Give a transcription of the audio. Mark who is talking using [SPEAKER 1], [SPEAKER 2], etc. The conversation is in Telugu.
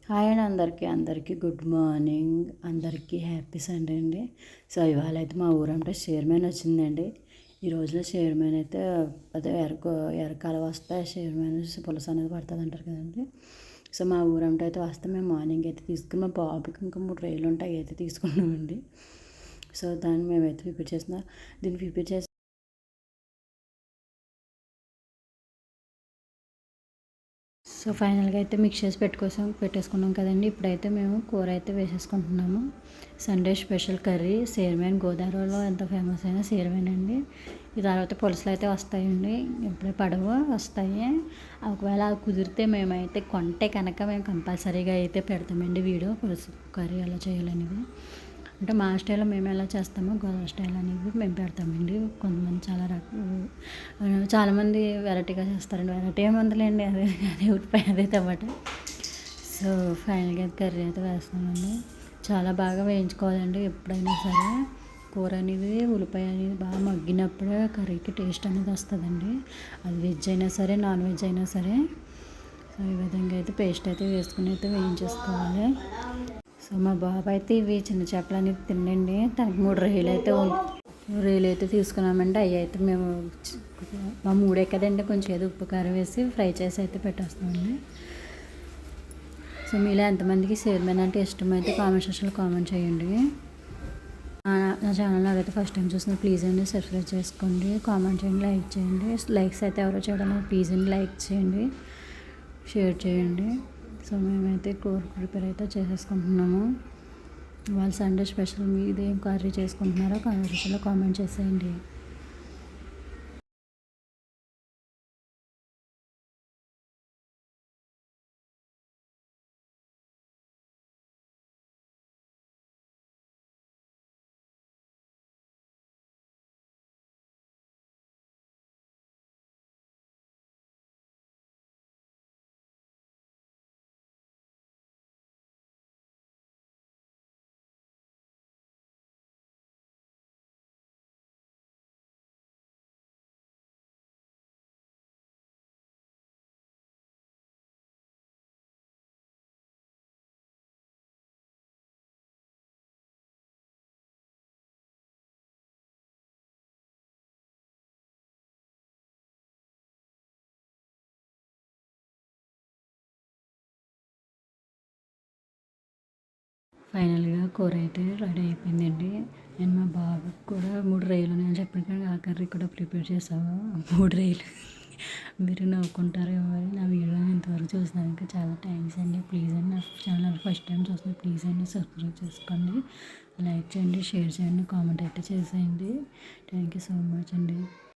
[SPEAKER 1] హాయ్ అండి అందరికీ గుడ్ మార్నింగ్. అందరికీ హ్యాపీ సండే అండి. సో ఇవాళ అయితే మా ఊరంటే చైర్మన్ వచ్చిందండి. ఈ రోజులో చైర్మన్ అయితే అదే ఎరకాల వస్తే చైర్మన్ పులస అనేది పడుతుంది అంటారు కదండి. సో మా ఊరంటే అయితే వస్తే మేము మార్నింగ్ అయితే తీసుకుని మా బాబుకి ఇంకా 3 రైలు ఉంటాయి అయితే తీసుకున్నామండి. సో దాన్ని మేమైతే ప్రిపేర్ చేసిన దీన్ని ప్రిపేర్ చేసి సో ఫైనల్గా అయితే మిక్స్ చేసి పెట్టేసుకున్నాం కదండి. ఇప్పుడైతే మేము కూర అయితే వేసేసుకుంటున్నాము. సండే స్పెషల్ కర్రీ సేర్మేన్. గోదావరిలో ఎంత ఫేమస్ అయినా సేర్మేన్ అండి. ఈ తర్వాత పులుసులు అయితే వస్తాయండి. ఇప్పుడే పడవ వస్తాయి. ఒకవేళ అది కుదిరితే మేమైతే కొంటే కనుక మేము కంపల్సరీగా అయితే పెడతామండి వీడియో పులుసు కర్రీ ఎలా చేయాలనేది. అంటే మా స్టైల్లో మేము ఎలా చేస్తామో గోదావరి స్టైల్ అనేది మేము పెడతామండి. కొంతమంది చాలామంది వెరైటీగా చేస్తారండి. వెరైటీ ఏముందిలేండి, అదే ఉల్లిపాయ అదే టమాటా. సో ఫైనల్గా కర్రీ అయితే వేస్తామండి. చాలా బాగా వేయించుకోవాలండి ఎప్పుడైనా సరే. కూర అనేది ఉల్లిపాయ అనేది బాగా మగ్గినప్పుడే కర్రీకి టేస్ట్ అనేది వస్తుందండి. అది వెజ్ అయినా సరే నాన్ వెజ్ అయినా సరే. సో ఈ విధంగా అయితే పేస్ట్ అయితే వేసుకుని అయితే వేయించేసుకోవాలి. సో మా బాబు అయితే ఇవి చిన్న చేపలు అనేది తినండి. తనకి 3 రొయ్యలు అయితే తీసుకున్నామండి. అవి అయితే మేము మా 3 కదండి, కొంచెం ఏదో ఉప్పు కారం వేసి ఫ్రై చేసి అయితే పెట్టేస్తామండి. సో మీలో ఎంతమందికి సేర్మన్ అంటే ఇష్టమైతే కామెంట్ సెక్షన్లో కామెంట్ చేయండి. నా ఛానల్ అయితే ఫస్ట్ టైం చూసిన ప్లీజ్ అండి సబ్స్క్రైబ్ చేసుకోండి, కామెంట్ చేయండి, లైక్ చేయండి. లైక్స్ అయితే ఎవరో చేయడం ప్లీజ్ అండి లైక్ చేయండి, షేర్ చేయండి. సో మేమైతే కూర ప్రిపేర్ అయితే చేసేసుకుంటున్నాము. వాళ్ళు సండే స్పెషల్ మీద ఏం కర్రీ చేసుకుంటున్నారో కర్రీలో కామెంట్ చేసేయండి. ఫైనల్గా కూర అయితే రెడీ అయిపోయిందండి. నేను మా బాబుకి కూడా 3 రొయ్యలు నేను చెప్పాను కానీ ఆ కర్రీ కూడా ప్రిపేర్ చేసాము. 3 రొయ్యలు మీరు నవ్వుకుంటారేమో. నా వీడియోని ఇంతవరకు చూసినందుకు చాలా థ్యాంక్స్ అండి. ప్లీజ్ అండి నా ఛానల్ ఫస్ట్ టైం చూస్తున్నా ప్లీజ్ అండి సబ్స్క్రైబ్ చేసుకోండి, లైక్ చేయండి, షేర్ చేయండి, కామెంట్ అయితే చేసేయండి. థ్యాంక్ యూ సో మచ్ అండి.